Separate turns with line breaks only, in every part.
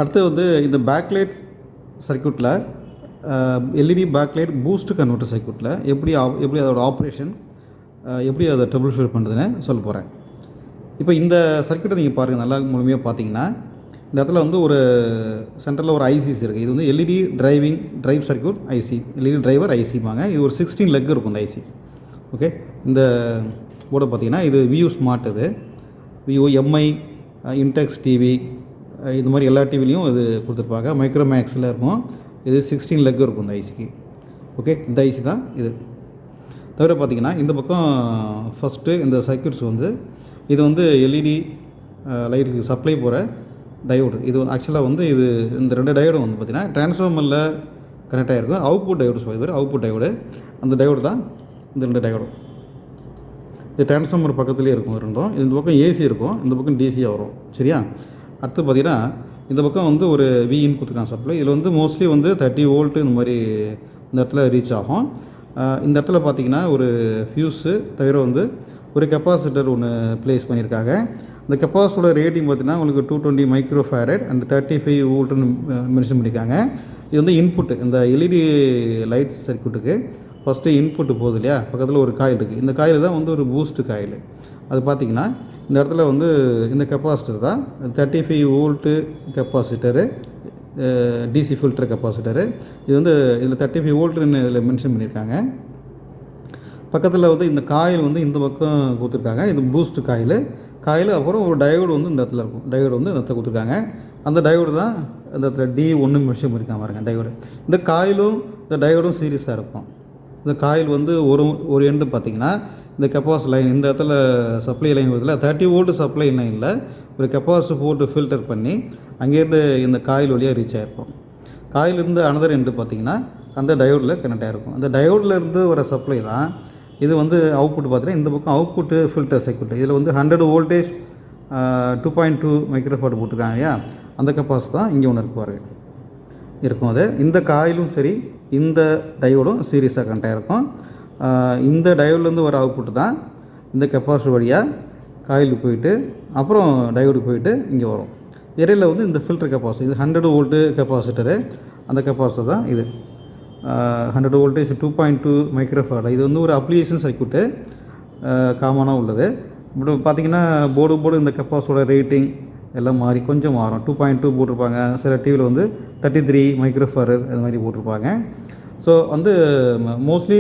அடுத்து வந்து இந்த பேக்லைட் சர்க்யூட்டில் எல்இடி பேக்லைட் பூஸ்ட் கன்வெர்ட்டர் சர்க்யூட்டில் எப்படி அதோட ஆப்ரேஷன் எப்படி அதை ட்ரபிள் ஷூட் பண்ணுறதுன்னு சொல்ல போகிறேன். இப்போ இந்த சர்க்யூட்டை நீங்கள் பாருங்கள், நல்லா முழுமையாக பார்த்தீங்கன்னா இந்த இடத்துல வந்து ஒரு சென்டரில் ஒரு ஐசிஸ் இருக்குது. இது வந்து LED drive circuit IC, LED driver ஐசிப்பாங்க. இது ஒரு 16 லெக் இருக்கும் இந்த ஐசி. ஓகே, இந்த போர்டை பார்த்தீங்கன்னா இது வியூ ஸ்மார்ட், இது வியூ எம்ஐ இன்டெக்ஸ் டிவி இது மாதிரி எல்லா டிவிலையும் இது கொடுத்துருப்பாங்க. மைக்ரோமேக்ஸில் இருக்கும். இது 16 லெக் இருக்கும் இந்த ஐசிக்கு. ஓகே, இந்த ஐசி தான் இது. தவிர பார்த்திங்கன்னா இந்த பக்கம் ஃபஸ்ட்டு இந்த சர்க்யூட்ஸ் வந்து இது வந்து எல்இடி லைட்டுக்கு சப்ளை போகிற டயோடு. இது ஆக்சுவலாக வந்து இது இந்த 2 டயோடும் வந்து பார்த்திங்கன்னா டிரான்ஸ்ஃபார்மரில் கனெக்ட் ஆகிருக்கும். அவுட்புட் டயோடு சொல்லுவார், அவுட்புட் டயோடு. அந்த டயோடு தான் இந்த 2 டயோடும். இது டிரான்ஸ்ஃபார்மர் பக்கத்துலேயே இருக்கும் ரெண்டும். இந்த பக்கம் ஏசி இருக்கும், இந்த பக்கம் டிசியாக வரும். சரியா? அடுத்து பார்த்திங்கன்னா இந்த பக்கம் வந்து ஒரு விஇன் கொடுத்துருக்காங்க சப்ளை. இதில் வந்து மோஸ்ட்லி வந்து 30 வோல்ட்டு இந்த மாதிரி இந்த இடத்துல ரீச் ஆகும். இந்த இடத்துல பார்த்திங்கன்னா ஒரு ஃபியூஸு தவிர வந்து ஒரு கெப்பாசிட்டர் ஒன்று ப்ளேஸ் பண்ணியிருக்காங்க. இந்த கெப்பாசிட்டரோட ரேட்டிங் பார்த்திங்கன்னா உங்களுக்கு 220 மைக்ரோ ஃபேரட் அண்ட் 35 வோல்ட்டுன்னு மென்ஷன் பண்ணியிருக்காங்க. இது வந்து இன்புட்டு, இந்த எல்இடி லைட்ஸ் சர்க்யூட்டுக்கு ஃபஸ்ட்டு இன்புட்டு போகுது இல்லையா, பக்கத்தில் ஒரு காயில் இருக்குது. இந்த காயில் தான் வந்து ஒரு பூஸ்ட்டு காயில். அது பார்த்திங்கன்னா இந்த இடத்துல வந்து இந்த கெப்பாசிட்டர் தான் 35 volt capacitor, DC filter capacitor. இது வந்து இதில் 35 வோல்ட்டுன்னு இதில் மென்ஷன் பண்ணியிருக்காங்க. பக்கத்தில் வந்து இந்த காயில் வந்து இந்த பக்கம் கொடுத்துருக்காங்க. இது பூஸ்ட் காயில் அப்புறம் ஒரு டயோடு வந்து இந்த இடத்துல இருக்கும். டயோடு வந்து இந்த இடத்துல கொடுத்துருக்காங்க. அந்த டயோடு தான் இந்த இடத்துல D1 மென்ஷன் பண்ணியிருக்காங்க பாருங்கள், டயோடு. இந்த காயிலும் இந்த டயோடும் சீரியஸாக இருக்கும். இந்த காயில் வந்து ஒரு எண்டு பார்த்திங்கன்னா இந்த கெப்பாசிட்டி லைன் இந்த இடத்துல சப்ளை லைன் வருதுல, 30 வோல்ட்டு சப்ளை லைனில் ஒரு கெப்பாசிட்டி போட்டு ஃபில்டர் பண்ணி அங்கேருந்து இந்த காயில் வழியாக ரீச் ஆகிருக்கும். காயிலிருந்து அனதர் எண்டு பார்த்திங்கன்னா அந்த டயோடில் கனெக்ட் ஆகிருக்கும். அந்த டயோடில் இருந்து வர சப்ளை தான் இது வந்து அவுட்புட். பார்த்தீங்கன்னா இந்த பக்கம் அவுட்புட்டு ஃபில்டர் சர்க்யூட். இதில் வந்து 100 வோல்டேஜ் 2.2 மைக்ரோஃபாட் போட்டிருக்காங்க இல்லையா, அந்த கெப்பாசிட்டி தான் இங்கே ஒன்று இருக்கும். அது இந்த காயிலும் சரி இந்த டயோடும் சீரியஸாக கனெக்ட் ஆகிருக்கும். இந்த டயோட்லேருந்து வர அவுட்புட் தான் இந்த கெப்பாசிட்டர் வழியாக காயிலுக்கு போயிட்டு அப்புறம் டயோடுக்கு போயிட்டு இங்கே வரும். இடையில் வந்து இந்த ஃபில்டர் கெப்பாசிட்டி, இது 100 வோல்ட்டு கெப்பாசிட்டரு. அந்த கெப்பாசிட்டர் தான் இது 100 வோல்டேஜ் 2.2 மைக்ரோஃபாட். இது வந்து ஒரு அப்ளிகேஷன் சர்க்யூட்டு காமனாக உள்ளது. இப்படி பார்த்திங்கன்னா போர்டு இந்த கெப்பாசிட்டரோட ரேட்டிங் எல்லாம் மாறி கொஞ்சம் மாறும். 2.2 போட்டிருப்பாங்க, சில டிவியில் வந்து 33 மைக்ரோஃபாரட் அது மாதிரி போட்டிருப்பாங்க. ஸோ வந்து மோஸ்ட்லி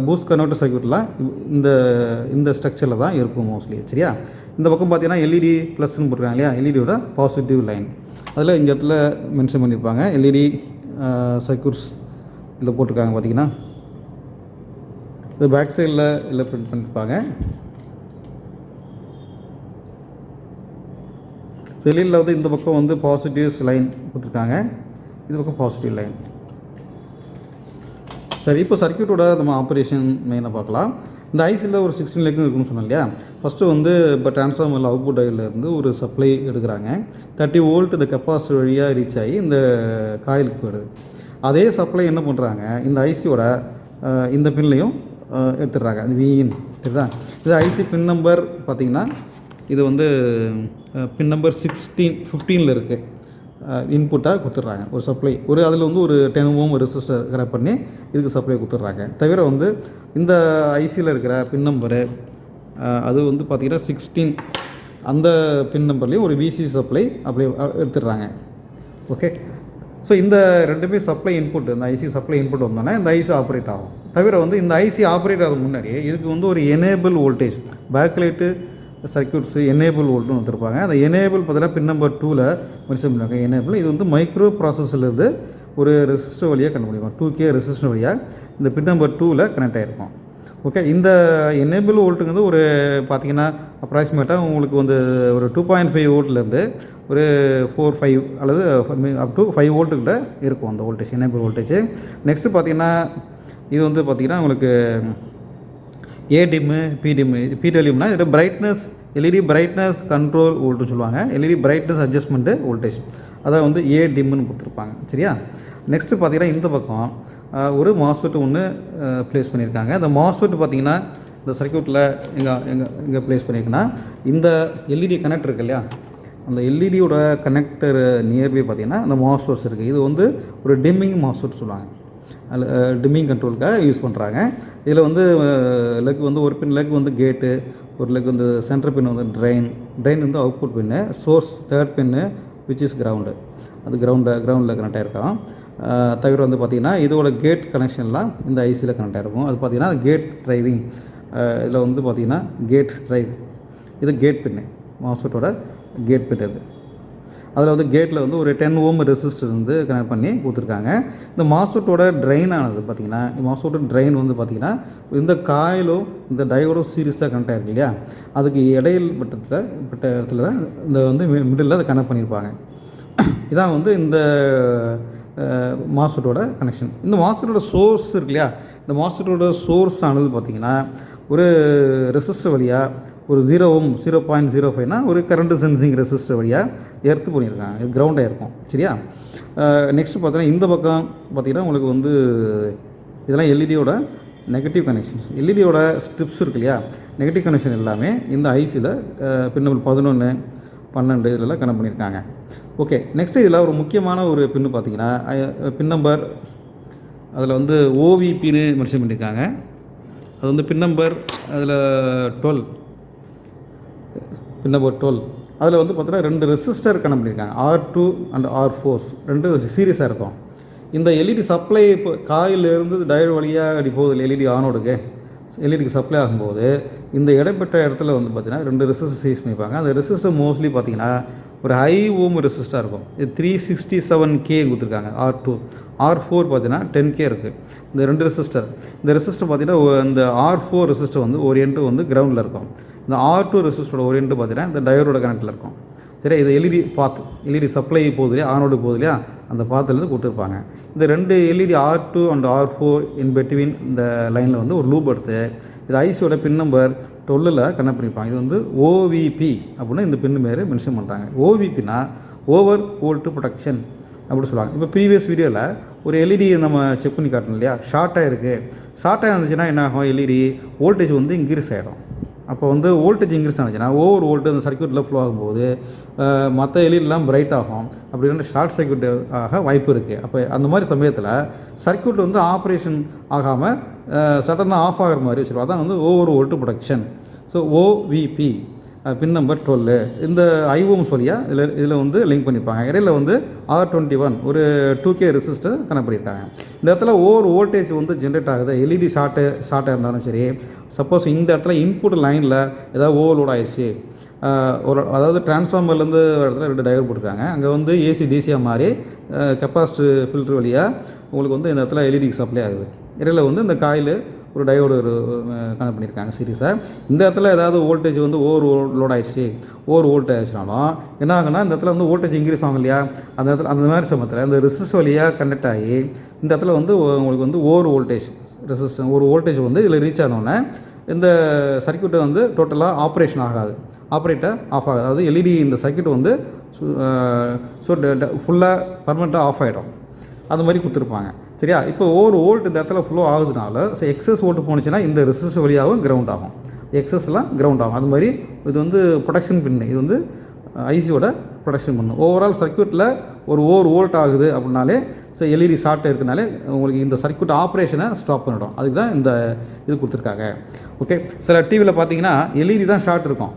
பூஸ்ட் கன்வெர்ட்டர் சர்க்யூட்லாம் இந்த ஸ்ட்ரக்சரில் தான் இருக்கும் மோஸ்ட்லி. சரியா? இந்த பக்கம் பார்த்திங்கன்னா எல்இடி ப்ளஸ்ன்னு போட்டிருக்காங்க இல்லையா, எல்இடியோட பாசிட்டிவ் லைன். அதில் இந்த இடத்துல மென்ஷன் பண்ணியிருப்பாங்க எல்இடி சர்க்யூட்ஸ் இதில் போட்டிருக்காங்க. பார்த்திங்கன்னா இது பேக் சைடில் இல்லை பிரிண்ட் பண்ணியிருப்பாங்க. ஸோ எல்இடியில் வந்து இந்த பக்கம் வந்து பாசிட்டிவ்ஸ் லைன் கொடுத்துருக்காங்க, இந்த பக்கம் பாசிட்டிவ் லைன். சரி, இப்போ சர்க்யூட்டோட நம்ம ஆப்ரேஷன் மெயினாக பார்க்கலாம். இந்த ஐசியில் ஒரு 16 லெக் இருக்குன்னு சொன்னோம் இல்லையா. ஃபஸ்ட்டு வந்து இப்போ டிரான்ஸ்ஃபார்மரில் அவுட்புட் டயோட்லேருந்து ஒரு சப்ளை எடுக்கிறாங்க. 30 வோல்ட் இந்த கெப்பாசிட்டி வழியாக ரீச் ஆகி இந்த காயிலுக்கு போயிடுது. அதே சப்ளை என்ன பண்ணுறாங்க, இந்த ஐசியோட இந்த பின்லையும் எடுத்துடுறாங்க, அது விஇன். சரிதா? இது ஐசி பின் நம்பர் பார்த்திங்கன்னா இது வந்து பின் நம்பர் 15 இருக்குது. இன்புட்டாக கொடுத்துட்றாங்க ஒரு சப்ளை. அதில் வந்து ஒரு 10 ஓம் ரெசிஸ்டர் கனெக்ட் பண்ணி இதுக்கு சப்ளை கொடுத்துட்றாங்க. தவிர வந்து இந்த ஐசியில் இருக்கிற பின் நம்பரு அது வந்து பார்த்திங்கன்னா 16, அந்த பின் நம்பர்லேயும் ஒரு விசி சப்ளை அப்படி எடுத்துடுறாங்க. ஓகே, ஸோ இந்த ரெண்டுமே சப்ளை இன்புட், இந்த ஐசி சப்ளை இன்புட் வந்தோன்னா இந்த ஐசி ஆப்ரேட் ஆகும். தவிர வந்து இந்த ஐசி ஆப்ரேட் ஆகிறது முன்னாடி இதுக்கு வந்து ஒரு எனேபிள் வோல்டேஜ் பேக்லைட்டு சர்க்யூட்ஸு எனேபிள் வோல்ட்னு வந்துருப்பாங்க. அந்த எனேபிள் பார்த்தீங்கன்னா பின் நம்பர் 2ல் மென்ஷன் பண்ணுவாங்க. எனேபிள் இது வந்து மைக்ரோ ப்ராசஸர்லேருந்து ஒரு ரெசிஸ்டர் வழியாக கனெக்ட் பண்ணிருக்கோம். 2K ரெசிஸ்டர் வழியாக இந்த பின் நம்பர் 2ல் கனெக்ட் ஆகிருக்கும். ஓகே, இந்த எனேபிள் வோல்ட்டுங்கிறது ஒரு பார்த்திங்கன்னா அப்ராக்சிமேட்டாக உங்களுக்கு வந்து ஒரு 2.5 வோல்ட்லேருந்து ஒரு 4-5 அல்லது அப் டு 5 வோல்ட்டுக்கிட்ட இருக்கும் அந்த வோல்டேஜ், எனேபிள் வோல்டேஜ். நெக்ஸ்ட்டு பார்த்திங்கன்னா இது வந்து பார்த்திங்கன்னா உங்களுக்கு ஏடிம்மு பிடிஎம்னா இதில் பிரைட்னஸ் எல்இடி பிரைட்னஸ் கண்ட்ரோல் வோல்ட்டுன்னு சொல்லுவாங்க. எல்இடி பிரைட்னஸ் அட்ஜஸ்ட்மெண்ட்டு வோல்டேஜ், அதை வந்து ஏடிம்னு கொடுத்துருப்பாங்க. சரியா? நெக்ஸ்ட்டு பார்த்திங்கன்னா இந்த பக்கம் ஒரு மாஸ்ஃபெட் ஒன்று ப்ளேஸ் பண்ணியிருக்காங்க. அந்த மாஸ்ஃபெட் பார்த்திங்கன்னா இந்த சர்க்யூட்டில் எங்கே ப்ளேஸ் பண்ணியிருக்குன்னா இந்த எல்இடி கனெக்ட் இருக்கு இல்லையா, அந்த எல்இடியோட கனெக்டர் நியர்பை பார்த்திங்கன்னா அந்த மாஸ் சோர்ஸ் இருக்குது. இது வந்து ஒரு டிம்மிங் மாஸ் சோர்ஸ் சொல்லுவாங்க. அதில் டிம்மிங் கண்ட்ரோலுக்காக யூஸ் பண்ணுறாங்க. இதில் வந்து லெக் வந்து ஒரு பின் லெக் வந்து கேட்டு, ஒரு லெக் வந்து சென்டர் பின் வந்து ட்ரெயின் வந்து output pin, source third pin which is ground. அது கிரவுண்டில் கனெக்ட் ஆகிருக்கும். தவிர வந்து பார்த்திங்கன்னா இதோட கேட் கனெக்ஷன்லாம் இந்த ஐசியில் கனெக்ட் ஆகிருக்கும். அது பார்த்திங்கன்னா கேட் ட்ரைவிங். இதில் வந்து பார்த்திங்கன்னா கேட் ட்ரைவ், இது கேட் பின்னு, மாஸ்ஃபெட்டோட கேட் பின். இது அதில் வந்து கேட்டில் வந்து ஒரு 10 ஓம் ரெசிஸ்டர் வந்து கனெக்ட் பண்ணி கொடுத்துருக்காங்க. இந்த மாஸ்ஃபெட்டோட ட்ரெயின் ஆனது பார்த்திங்கன்னா, மாஸ்ஃபெட்டோட ட்ரெயின் வந்து பார்த்திங்கன்னா இந்த காயிலும் இந்த டயோடும் சீரியஸாக கனெக்ட் ஆகிருக்கு இல்லையா, அதுக்கு பட்ட இடத்துல தான் இந்த வந்து மிடில் அதை கனெக்ட் பண்ணியிருப்பாங்க. இதான் வந்து இந்த மாஸ்ஃபெட்டோட கனெக்ஷன். இந்த மாஸ்ஃபெட்டோட சோர்ஸ் இருக்கு இல்லையா, இந்த மாஸ்ஃபெட்டோட சோர்ஸ் ஆனது பார்த்திங்கன்னா ஒரு ரெசிஸ்டர் வழியாக ஒரு 0 ஓம் 0.05னா ஒரு கரண்ட் சென்சிங் ரெசிஸ்டர் வழியாக எர்த்து பண்ணியிருக்காங்க. இது கிரவுண்டாக இருக்கும். சரியா? நெக்ஸ்ட்டு பார்த்தீங்கன்னா இந்த பக்கம் பார்த்திங்கன்னா உங்களுக்கு வந்து இதெல்லாம் எல்இடியோட நெகட்டிவ் கனெக்ஷன்ஸ். எல்இடியோட ஸ்ட்ரிப்ஸ் இருக்கு இல்லையா, நெகட்டிவ் கனெக்ஷன் எல்லாமே இந்த ஐசியில் பின் நம்பர் 11, 12 இதெல்லாம் கனெக்ட் பண்ணியிருக்காங்க. ஓகே, நெக்ஸ்ட்டு இதில் ஒரு முக்கியமான ஒரு பின்னு பார்த்திங்கன்னா பின் நம்பர், அதில் வந்து ஓவிபின்னு மென்ஷன் பண்ணியிருக்காங்க. அது வந்து பின் நம்பர் அதில் 12, பின் நம்பர் 12. அதில் வந்து பார்த்தீங்கன்னா 2 ரெசிஸ்டர் கனெக்ட் பண்ணியிருக்காங்க. R2 அண்ட் R4 2 சீரியஸாக இருக்கும். இந்த எல்இடி சப்ளை இப்போ காயிலிருந்து டயோடு வழியாக அடி போகுது எல்இடி ஆனோடுக்கு, எல்இடிக்கு சப்ளை ஆகும்போது இந்த இடைப்பட்ட இடத்துல வந்து பார்த்திங்கன்னா 2 ரெசிஸ்டர் சீஸ் பண்ணியிருப்பாங்க. அந்த ரெசிஸ்டர் மோஸ்ட்லி பார்த்திங்கன்னா ஒரு ஹை ஓம் ரெசிஸ்டாக இருக்கும். இது 367K கொடுத்துருக்காங்க. R2, R4 பார்த்தீங்கன்னா 10K இருக்குது. இந்த 2 ரெசிஸ்டர், இந்த ரெசிஸ்டர் பார்த்திங்கன்னா இந்த R4 ரெசிஸ்டர் வந்து ஒரு எண்டு வந்து கிரவுண்டில் இருக்கும். இந்த R2 ரெசிஸ்டரோட ஒரு எண்டு பார்த்திங்கன்னா இந்த டயோடோட கனெக்டில் இருக்கும். சரி, இது எல்இடி பாத், எல்இடி சப்ளை போகுது இல்லையா, ஆனோடு போகுது இல்லையா, அந்த பாத்துலேருந்து கொடுத்துருப்பாங்க. இந்த 2 LED R2 and R4 in between இந்த லைனில் வந்து ஒரு லூப் எடுத்து இது ஐசியோட பின் நம்பர் 12ல் கனெக்ட் பண்ணியிருப்பாங்க. இது வந்து ஓவிபி அப்படின்னு இந்த பின்னு மாரி மென்ஷன் பண்ணுறாங்க. ஓவிபினா ஓவர் வோல்ட் ப்ரொடெக்ஷன் அப்படின்னு சொல்லுவாங்க. இப்போ ப்ரீவியஸ் வீடியோவில் ஒரு எல்இடி நம்ம செக் பண்ணி காட்டணும் இல்லையா, ஷார்ட்டாக இருக்குது. ஷார்ட்டாக இருந்துச்சுன்னா என்ன ஆகும், எல்இடி வோல்டேஜ் வந்து இன்க்ரீஸ் ஆகிடும். அப்போ வந்து வோல்டேஜ் இன்க்ரீஸ் ஆனிச்சுன்னா ஓவர் வோல்ட்டு அந்த சர்க்யூட்டில் ஃப்ளோ ஆகும்போது மற்ற எல்இடிலாம் பிரைட் ஆகும். அப்படின்னா ஷார்ட் சர்க்யூட் ஆக வாய்ப்பு இருக்குது. அப்போ அந்த மாதிரி சமயத்தில் சர்க்யூட் வந்து ஆப்ரேஷன் ஆகாமல் சடனாக ஆஃப் ஆகிற மாதிரி வச்சுருவோம். அதான் வந்து ஓவர் வோல்ட்டு ப்ரொடெக்ஷன். ஸோ ஓவிபி பின் நம்பர் 12 இந்த ஐஓம்ஸ் வழியாக இதில் வந்து லிங்க் பண்ணியிருப்பாங்க. இடையில வந்து R21 ஒரு 2K ரெசிஸ்டர் கனெக்ட் பண்ணியிருக்காங்க. இந்த இடத்துல ஓவர் வோல்டேஜ் வந்து ஜென்ரேட் ஆகுது. எல்இடி ஷார்ட்டாக இருந்தாலும் சரி, சப்போஸ் இந்த இடத்துல இன்புட் லைனில் ஏதாவது ஓவர்லோட் ஆயிடுச்சு, அதாவது டிரான்ஸ்ஃபார்மர்லேருந்து இடத்துல 2 டயோடு போட்டிருக்காங்க, அங்கே வந்து ஏசி டிசியாக மாறி கெப்பாசிட்டர் ஃபில்ட்ரு வழியாக உங்களுக்கு வந்து இந்த இடத்துல எல்இடிக்கு சப்ளை ஆகுது. இடையில வந்து இந்த காயில் ஒரு டயோடு கனெக்ட் பண்ணியிருக்காங்க சீரியஸாக. இந்த இடத்துல ஏதாவது வோல்டேஜ் வந்து ஓவர் லோட் ஆகிடுச்சு, ஓவர் வோல்டேஜ் ஆகிடுச்சுனாலும் என்ன ஆகுனா இந்த இடத்துல வந்து வோல்டேஜ் இன்க்ரீஸ் ஆகும் இல்லையா, அந்த இடத்துல அந்த மாதிரி சமயத்தில் இந்த ரெசிஸ்டர் வழியாக கனெக்ட் ஆகி இந்த இடத்துல வந்து உங்களுக்கு வந்து ஓவர் வோல்டேஜ் ரெசிஸ்டர் ஒரு வோல்டேஜ் வந்து இதில் ரீச் ஆனோடனே இந்த சர்க்யூட்டை வந்து டோட்டலாக ஆப்ரேஷன் ஆகாது, ஆப்ரேட்டர் ஆஃப் ஆகாது. அதாவது எல்இடி இந்த சர்க்யூட் வந்து ஃபுல்லாக பர்மனெண்ட்டாக ஆஃப் ஆகிடும். அது மாதிரி கொடுத்துருப்பாங்க. சரியா? இப்போ ஓவர் வோல்ட் இந்த இடத்துல ஃப்ளோ ஆகுதுனால எக்ஸஸ் வோல்ட் போணுச்சுன்னா இந்த ரெசிஸ்டர் வழியாகவும் கிரவுண்ட் ஆகும், எக்ஸஸ்லாம் கிரவுண்ட் ஆகும். அது மாதிரி இது வந்து ப்ரொடெக்ஷன் பின்னு, இது வந்து ஐசியோட ப்ரொடெக்ஷன் பண்ணும். ஓவரால் சர்க்யூட்டில் ஒரு ஓவர் வோல்ட் ஆகுது அப்படின்னாலே எல்இடி ஷார்ட் இருக்குனாலே உங்களுக்கு இந்த சர்க்யூட் ஆப்ரேஷனை ஸ்டாப் பண்ணிடும். அதுக்கு தான் இந்த இது கொடுத்துருக்காங்க. ஓகே, சில டிவியில் பார்த்தீங்கன்னா எல்இடி தான் ஷார்ட் இருக்கும்.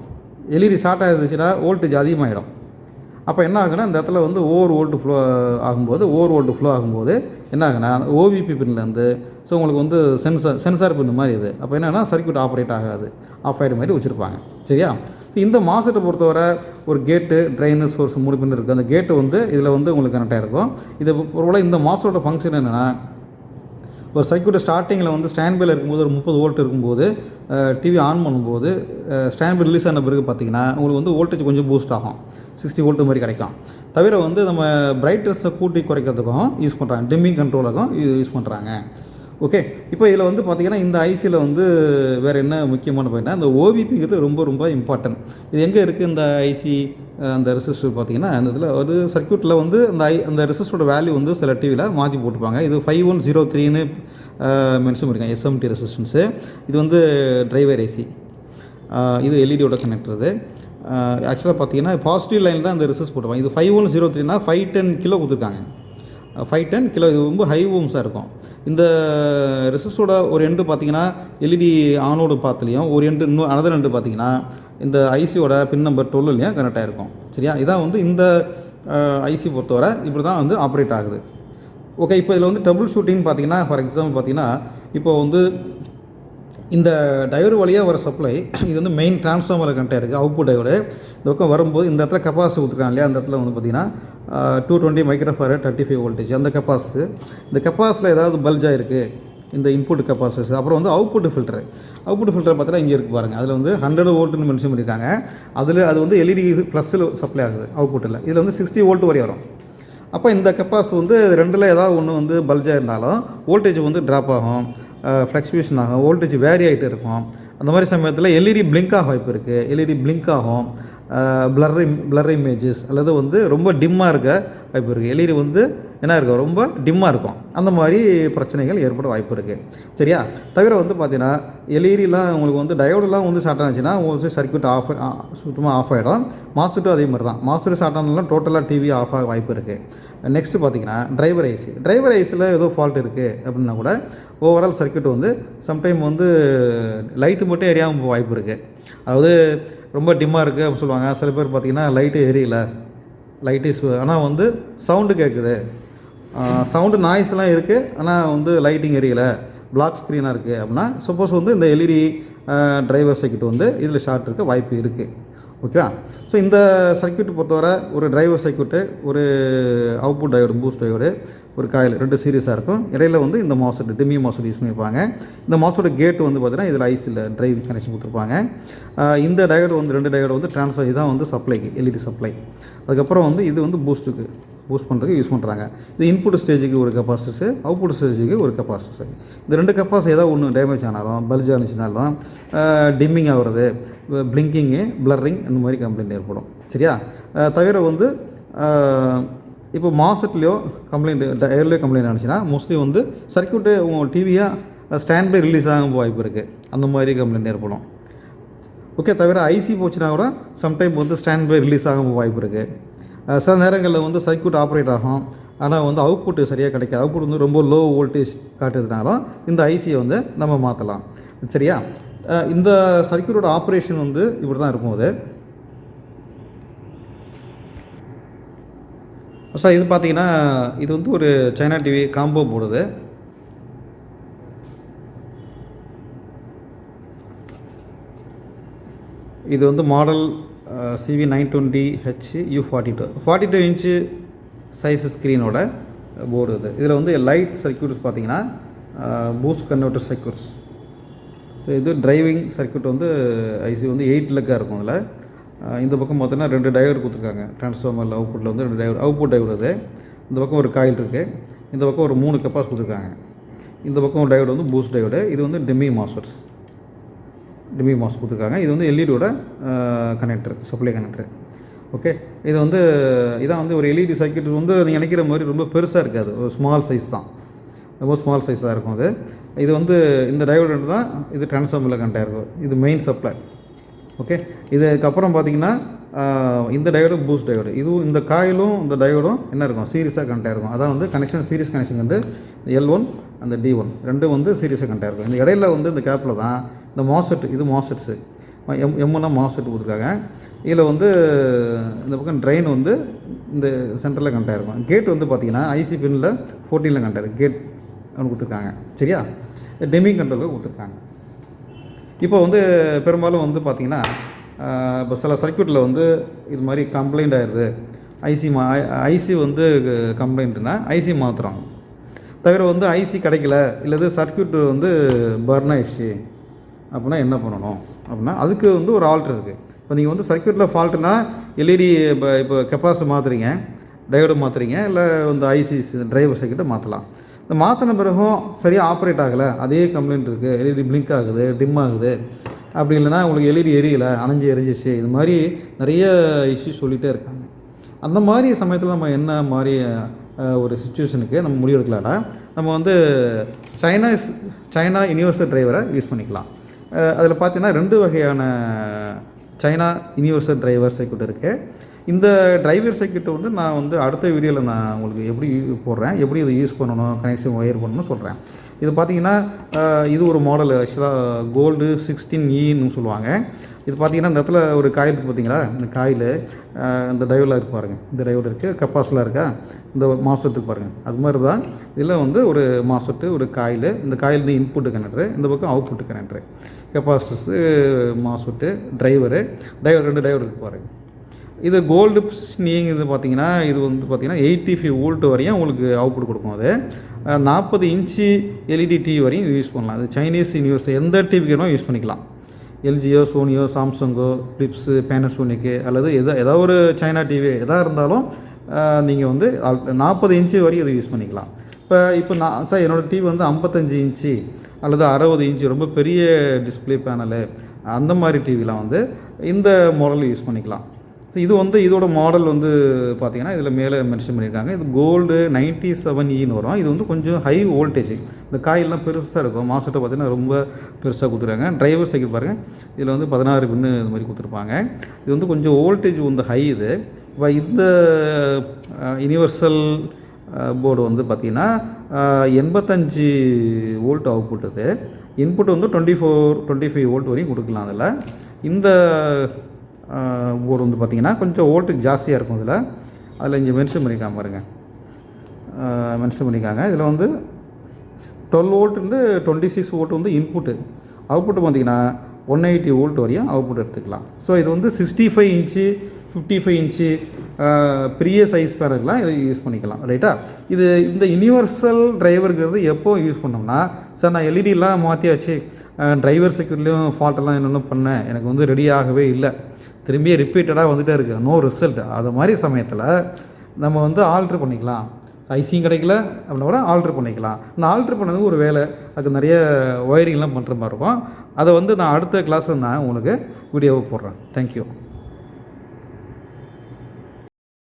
எல்இடி ஷார்ட்டாக இருந்துச்சுன்னா வோல்டேஜ் அதிகமாகிடும். அப்போ என்ன ஆகுனா இந்த இடத்துல வந்து ஓவர் வோல்ட்டு ஃப்ளோ ஆகும்போது என்ன ஆகுனா ஓவிபி பின்லேருந்து உங்களுக்கு வந்து சென்சார் பின்னு மாதிரி இது. அப்போ என்னென்னா சர்க்யூட் ஆப்ரேட் ஆகாது, ஆஃப் ஆகிற மாதிரி வச்சுருப்பாங்க. சரியா? இந்த மாசத்தை பொறுத்தவரை ஒரு கேட்டு, ட்ரெயின், சோர்ஸ் 3 பின் இருக்குது. அந்த கேட்டு வந்து இதில் வந்து உங்களுக்கு கனெக்டாக இருக்கும். இது பொருள் இந்த மாசத்தோட ஃபங்க்ஷன் என்னென்னா, ஒரு சர்க்யூட்டை ஸ்டார்டிங்கில் வந்து ஸ்டாண்ட் பையில் இருக்கும்போது ஒரு 30 வோல்ட் இருக்கும்போது டிவி ஆன் பண்ணும்போது ஸ்டாண்ட் பை ரிலீஸ் ஆன பிறகு பார்த்திங்கன்னா உங்களுக்கு வந்து வோல்டேஜ் கொஞ்சம் பூஸ்ட் ஆகும், 60 வோல்ட் மாதிரி கிடைக்கும். தவிர வந்து நம்ம பிரைட்னஸை கூட்டி குறைக்கிறதுக்கும் யூஸ் பண்ணுறாங்க, டிம்மிங் கண்ட்ரோலுக்கும் யூஸ் பண்ணுறாங்க. ஓகே, இப்போ இதில் வந்து பார்த்திங்கன்னா இந்த ஐசியில் வந்து வேறு என்ன முக்கியமான பாயிண்ட்னா இந்த ஓவிபிங்கிறது ரொம்ப ரொம்ப இம்பார்ட்டன்ட். இது எங்கே இருக்குது இந்த ஐசி அந்த ரெசிஸ்டர் பார்த்திங்கன்னா அந்த இதில் ஒரு சர்க்யூட்டில் வந்து அந்த ரெசிஸ்டரோட வேல்யூ வந்து சில டிவியில் மாற்றி போட்டுப்பாங்க. இது 5103ன்னு மென்ஷன் பண்ணியிருக்காங்க, எஸ்எம்டி ரெசிஸ்டன்ஸு. இது வந்து டிரைவர் ஏசி, இது எல்இடியோட கனெக்டர். ஆக்சுவலாக பார்த்தீங்கன்னா பாசிட்டிவ் லைன் தான் இந்த ரெசிஸ்ட் போட்டுருவாங்க. இது 5103னா 510 கிலோ கொடுத்துருக்காங்க. 510 கிலோ, இது ரொம்ப ஹை ஓம்ஸாக இருக்கும். இந்த ரெசிஸ்டோட ஒரு எண்டு பார்த்தீங்கன்னா எல்இடி ஆனோடு பாத்துலேயும், ஒரு எண்டு இன்னும் அனதர் எண்டு பார்த்தீங்கன்னா இந்த ஐசியோட பின் நம்பர் 12லையும் கனெக்ட் ஆகிருக்கும். சரியா, இதான் வந்து இந்த ஐசி பொறுத்தவரை இப்படி தான் வந்து ஆப்ரேட் ஆகுது. ஓகே, இப்போ இதில் வந்து ட்ரபிள் ஷூட்டிங் பார்த்தீங்கன்னா, ஃபார் எக்ஸாம்பிள் பார்த்தீங்கன்னா, இப்போ வந்து இந்த டயோடு வழியாக வர சப்ளை இது வந்து மெயின் டிரான்ஸ்ஃபார்மரில் கனெக்ட் இருக்குது. அவுட்புட் டயோடு இந்த பக்கம் வரும்போது இந்த இடத்துல கெப்பாசிட்டி கொடுத்துருக்காங்க இல்லையா, அந்த இடத்துல வந்து பார்த்திங்கன்னா 220 மைக்ரோஃபாரட் 35 வோல்டேஜ் அந்த கெப்பாசிட்டி. இந்த கெப்பாசிட்டியில் ஏதாவது பல்ஜ் ஆகிருக்கு இந்த இன்புட் கெப்பாசிட்டி. அப்புறம் வந்து அவுட்புட் ஃபில்டர் பார்த்தீங்கன்னா இங்கே இருக்குது பாருங்கள். அதில் வந்து 100 வோல்ட்டுன்னு மென்ஷன் பண்ணியிருக்காங்க. அதில் அது வந்து எல்இடி ப்ளஸில் சப்ளை ஆகுது அவுட்புட்டில். இதில் வந்து 60 வோல்ட் வரை வரும். அப்போ இந்த கெப்பாசிட்டி வந்து ரெண்டில் ஏதாவது ஒன்று வந்து பல்ஜாக இருந்தாலும் வோல்டேஜ் வந்து ட்ராப் ஆகும், ஃப்ளக்சுவேஷன் ஆகும், வோல்டேஜ் வேரி ஆகிட்டு இருக்கும். அந்த மாதிரி சமயத்தில் எல்இடி பிளிங்க் ஆக வாய்ப்பு இருக்குது. எல்இடி பிளிங்க் ஆகும், பிளர் இமேஜஸ் அல்லது வந்து ரொம்ப டிம்மாக இருக்க வாய்ப்பு இருக்குது. எல்இடி வந்து என்ன இருக்கும், ரொம்ப டிம்மாக இருக்கும். அந்த மாதிரி பிரச்சனைகள் ஏற்பட வாய்ப்பு இருக்குது. சரியா, தவிர வந்து பார்த்தீங்கன்னா எல்இடிலாம் உங்களுக்கு வந்து டயோடெலாம் வந்து ஷார்ட் ஆச்சுன்னா உங்களுக்கு சர்க்யூட் சுத்தமாக ஆஃப் ஆகிடும். மாஸ்ஃபெட்டும் அதே மாதிரி தான். மாஸ்ஃபெட் ஷார்ட் ஆனாலும் டோட்டலாக டிவி ஆஃப் ஆக வாய்ப்பு இருக்குது. நெக்ஸ்ட்டு பார்த்தீங்கன்னா டிரைவர் ஐஸில் ஏதோ ஃபால்ட் இருக்குது அப்படின்னா கூட ஓவரால் சர்க்யூட் வந்து சம்டைம் வந்து லைட்டு மட்டும் எரியாமல் போக வாய்ப்பு இருக்குது. அதாவது ரொம்ப டிம்மாக இருக்குது அப்படின்னு சொல்லுவாங்க. சில பேர் பார்த்திங்கன்னா லைட்டு எரியல, லைட்டு ஆனால் வந்து சவுண்டு கேட்குது, சவுண்டு நாய்ஸ்லாம் இருக்குது, ஆனால் வந்து லைட்டிங் எரியலை, பிளாக் ஸ்க்ரீனாக இருக்குது அப்படின்னா சப்போஸ் வந்து இந்த எல்இடி டிரைவர் சர்க்யூட் வந்து இதில் ஷார்ட் இருக்க வாய்ப்பு இருக்குது. ஓகேவா? ஸோ இந்த சர்க்யூட் பொறுத்தவரை ஒரு டிரைவர் சர்க்யூட்டு, ஒரு அவுட்புட் டயோடு, பூஸ்ட் டயோடு, ஒரு காயில் 2 சீரியஸாக இருக்கும். இடையில வந்து இந்த மாஸ்ஃபெட், டிமி மாஸ்ஃபெட் யூஸ் பண்ணியிருப்பாங்க. இந்த மாஸ்ஃபெட் கேட் வந்து பார்த்தீங்கன்னா இதில் ஐசியில் டிரைவிங் கனெக்ஷன் கொடுத்துருப்பாங்க. இந்த டயோடு வந்து 2 டயோடு வந்து ட்ரான்ஸ்ஃபர், இதான் வந்து சப்ளைக்கு எல்இடி சப்ளை. அதுக்கப்புறம் வந்து இது வந்து பூஸ்ட் பண்ணுறதுக்கு யூஸ் பண்ணுறாங்க. இது இன்புட் ஸ்டேஜுக்கு ஒரு கெப்பாசிட்டர்ஸு, அவுட்புட் ஸ்டேஜுக்கு ஒரு கெப்பாசிட்டர்ஸு. இந்த 2 கெப்பாசிட்டி ஏதாவது ஒன்று டேமேஜ் ஆனாலும், பல்ஜ் ஆனிச்சுனாலும், டிம்மிங் ஆகிறது, பிளிங்கிங்கு, பிளரிங் இந்த மாதிரி கம்ப்ளைண்ட் ஏற்படும். சரியா, தவிர வந்து இப்போ மாஸ்ஃபெட்லேயோ கம்ப்ளைண்ட், டயர்லேயோ கம்ப்ளைண்ட் ஆனிச்சுன்னா மோஸ்ட்லி வந்து சர்க்யூட்டு உங்கள் டிவியாக ஸ்டாண்ட் பை ரிலீஸ் ஆக வாய்ப்பு இருக்குது. அந்த மாதிரி கம்ப்ளைண்ட் ஏற்படும். ஓகே, தவிர ஐசி போச்சுன்னா கூட சம்டைம் வந்து ஸ்டாண்ட் பை ரிலீஸ் ஆக வாய்ப்பு இருக்குது. சில நேரங்களில் வந்து சர்க்யூட் ஆப்ரேட் ஆகும், ஆனால் வந்து அவுட்புட் சரியாக கிடைக்காது. அவுட்புட் வந்து ரொம்ப லோ வோல்டேஜ் காட்டுறதுனாலும் இந்த ஐசியை வந்து நம்ம மாற்றலாம். சரியா, இந்த சர்க்யூட்டோட ஆப்ரேஷன் வந்து இப்படி தான் இருக்கும். அது சார் இது பார்த்தீங்கன்னா இது வந்து ஒரு சைனா டிவி காம்போ போடுது. இது வந்து model CV920H U42 42 inch size ஸ்க்ரீனோட போர்டு இது. இதில் வந்து லைட் சர்க்யூட்ஸ் பார்த்தீங்கன்னா பூஸ்ட் கன்வெர்ட்டர் சர்க்யூட்ஸ். ஸோ இது டிரைவிங் சர்க்யூட் வந்து ஐசி வந்து 8 லெக்காக இருக்கும். அதில் இந்த பக்கம் பார்த்தீங்கன்னா 2 டயோடு கொடுத்துருக்காங்க. ட்ரான்ஸ்ஃபார்மரில் அவுட்புட்டில் வந்து 2 டயோடு, அவுட்புட் டயோடு அது. இந்த பக்கம் ஒரு காயில் இருக்குது, இந்த பக்கம் ஒரு 3 கெப்பாஸ் கொடுத்துருக்காங்க. இந்த பக்கம் ஒரு டயோடு வந்து பூஸ்ட் டயோடு. இது வந்து டிமி மாஸ் கொடுத்துருக்காங்க. இது வந்து எல்இடியோட கனெக்டர், சப்ளை கனெக்டர். ஓகே, இது வந்து இதான் வந்து ஒரு எல்இடி சர்க்யூட் வந்து நீங்கள் நினைக்கிற மாதிரி ரொம்ப பெருசாக இருக்காது, ஒரு ஸ்மால் சைஸ் தான், ரொம்ப ஸ்மால் சைஸாக இருக்கும் அது. இது வந்து இந்த டயோடு தான் இது ட்ரான்ஸ்ஃபார்மரில் கனெக்ட் ஆகிருக்கும். இது மெயின் சப்ளை. ஓகே, இதுக்கப்புறம் பார்த்தீங்கன்னா இந்த டயோடு பூஸ்ட் டயோடு. இதுவும் இந்த காயிலும் இந்த டயோடும் என்ன இருக்கும், சீரியஸாக கனெக்ட் ஆகிருக்கும். அதான் வந்து கனெக்ஷன், சீரியஸ் கனெக்ஷன் வந்து L1 அந்த D1 ரெண்டும் வந்து சீரியஸாக கனெக்ட் ஆகிருக்கும். இந்த இடையில வந்து இந்த கேப்பில் தான் இந்த மாஸ்ஃபெட், இது மாஸ்ஃபெட்ஸு எம்முன்னா மாஸ்ஃபெட் கொடுத்துருக்காங்க. இதில் வந்து இந்த பக்கம் ட்ரெயின் வந்து இந்த சென்டரில் கனெக்ட் ஆகிருக்கும். கேட் வந்து பார்த்திங்கன்னா ஐசி பின்னில் 14ல் கனெக்ட் ஆகிருக்கு. கேட் ஒன்று கொடுத்துருக்காங்க. சரியா, டெமிங் கண்ட்ரோலுக்கு கொடுத்துருக்காங்க. இப்போ வந்து பெரும்பாலும் வந்து பார்த்திங்கன்னா இப்போ சில சர்க்யூட்டில் வந்து இது மாதிரி கம்ப்ளைண்ட் ஆயிடுது, ஐசி வந்து கம்ப்ளைண்ட்னா ஐசி மாற்றுறாங்க. தவிர வந்து ஐசி கிடைக்கல, இல்லது சர்க்யூட் வந்து பர்ன் ஆயிடுச்சு அப்படின்னா என்ன பண்ணணும் அப்படின்னா அதுக்கு வந்து ஒரு ஆல்ட்ரு இருக்குது. இப்போ நீங்கள் வந்து சர்க்யூட்டில் ஃபால்ட்டுனா எல்இடி இப்போ கெப்பாசிட்டி மாற்றுறீங்க, டயோடு மாற்றுறீங்க, இல்லை இந்த ஐசி டிரைவர் சர்க்யூட்டை மாற்றலாம். இந்த மாற்றின பிறகும் சரியாக ஆப்ரேட் ஆகலை, அதே கம்ப்ளைண்ட் இருக்குது, எல்இடி பிளிங்க் ஆகுது, டிம் ஆகுது, அப்படி இல்லைனா உங்களுக்கு எல்இடி எரியலை, அணைஞ்சு எரிஞ்சிச்சு, இது மாதிரி நிறைய இஷ்யூஸ் சொல்லிகிட்டே இருக்காங்க. அந்த மாதிரி சமயத்தில் நம்ம என்ன மாதிரி ஒரு சுச்சுவேஷனுக்கு நம்ம முடிவு எடுக்கலாம்னா நம்ம வந்து சைனா யூனிவர்சல் டிரைவரை யூஸ் பண்ணிக்கலாம். அதில் பார்த்தீங்கன்னா 2 வகையான சைனா யூனிவர்சல் டிரைவர் சர்க்யூட் இருக்குது. இந்த டிரைவர் சர்க்யூட்டை வந்து நான் வந்து அடுத்த வீடியோவில் நான் உங்களுக்கு எப்படி போடுறேன், எப்படி இதை யூஸ் பண்ணணும், கனெக்ஷன் ஒயர் பண்ணணும்னு சொல்கிறேன். இது பார்த்திங்கன்னா இது ஒரு மாடல் ஆக்சுவலாக கோல்டு 16Eன்னு சொல்லுவாங்க. இது பார்த்திங்கன்னா இந்த இடத்துல ஒரு காயில் இருக்குது பார்த்தீங்களா, இந்த காயில் இந்த டைவரில் இருக்குது பாருங்கள், இந்த டைவர் இருக்குது, கப்பாஸ்லாம் இருக்கா, இந்த மாஸ்ஃபெட்டுக்கு பாருங்கள், அது மாதிரி தான் இதில் வந்து ஒரு மாஸ்ஃபெட்டு, ஒரு காயில், இந்த காயில் வந்து இன்புட்டு கனெக்டரு, இந்த பக்கம் output connector, capacitors, MOSFET, driver 2 driver இருக்குது பாருங்கள். இது கோல்டு நீங்கள் இது பார்த்தீங்கன்னா இது வந்து பார்த்தீங்கன்னா 85 வோல்ட் வரையும் உங்களுக்கு அவுட்புட் கொடுக்கும். அது 40 இன்ச்சு எல்இடி டிவி வரையும் யூஸ் பண்ணலாம். அது சைனீஸ் யூனிவர்ஸ் எந்த டிவிக்கு வேணாலும் யூஸ் பண்ணிக்கலாம். எல்ஜியோ, சோனியோ, சாம்சங்கோ, பிலிப்ஸு, பேனசோனிக்கு அல்லது ஏதாவது ஒரு சைனா டிவி எதாக இருந்தாலும் நீங்கள் வந்து 40 இன்ச்சு வரையும் இதை யூஸ் பண்ணிக்கலாம். இப்போ நான் சார் என்னோடய டிவி வந்து 55 இன்ச்சு அல்லது 60 இன்ச்சு ரொம்ப பெரிய டிஸ்பிளே பேனலு அந்த மாதிரி டிவிலாம் வந்து இந்த மாடல் யூஸ் பண்ணிக்கலாம். ஸோ இது வந்து இதோட மாடல் வந்து பார்த்திங்கன்னா இதில் மேலே மென்ஷன் பண்ணியிருக்காங்க. இது கோல்டு 97Eன்னு வரும். இது வந்து கொஞ்சம் ஹை வோல்டேஜ். இந்த காயிலெலாம் பெருசாக இருக்கும். மாஸ்ஃபெட்டை பார்த்திங்கன்னா ரொம்ப பெருசாக கொடுத்துருக்காங்க. டிரைவர் சைக்கிள் பாருங்கள், இதில் வந்து 16 பின்னு இது மாதிரி கொடுத்துருப்பாங்க. இது வந்து கொஞ்சம் வோல்டேஜ் வந்து ஹை இது. இப்போ இந்த யூனிவர்சல் போர்டு வந்து பார்த்திங்கன்னா 85 வோல்ட் அவுட்புட். இது இன்புட் வந்து 25 வோல்ட் வரையும் கொடுக்கலாம். அதில் இந்த போர்டு வந்து பார்த்திங்கன்னா கொஞ்சம் வோல்டேஜ் ஜாஸ்தியாக இருக்கும். அதில் இங்கே மென்ஷன் பண்ணியிருக்காங்க பாருங்கள், மென்ஷன் பண்ணியிருக்காங்க. இதில் வந்து 12 வோல்ட்லேருந்து 26 வோல்ட் வந்து இன்புட்டு, அவுட்புட்டு பார்த்திங்கன்னா 180 வோல்ட் வரையும் அவுட்புட் எடுத்துக்கலாம். ஸோ இது வந்து 65 இன்ச்சு 55 இன்ச்சு பெரிய சைஸ் பேனல்லாம் இதை யூஸ் பண்ணிக்கலாம். ரைட்டா? இந்த யூனிவர்சல் டிரைவருங்கிறது எப்போ யூஸ் பண்ணோம்னா, சார் நான் எல்இடிலாம் மாற்றியாச்சு, டிரைவர் சர்க்யூட்லேயும் ஃபால்ட்டெல்லாம் என்னென்ன பண்ணேன், எனக்கு வந்து ரெடி ஆகவே இல்லை, திரும்பி ரிப்பீட்டடாக வந்துகிட்டே இருக்குது, நோ ரிசல்ட், அது மாதிரி சமயத்தில் நம்ம வந்து ஆல்ட்ரு பண்ணிக்கலாம். ஐசியும் கிடைக்கல அப்படின்னா கூட ஆல்ட்ரு பண்ணிக்கலாம். இந்த ஆல்ட்ரு பண்ணது ஒரு வேலை, அதுக்கு நிறைய ஒயரிங்லாம் பண்ணுற மாதிரி இருக்கும். அதை வந்து நான் அடுத்த கிளாஸில் நான் உங்களுக்கு வீடியோவை போடுறேன். தேங்க்யூ.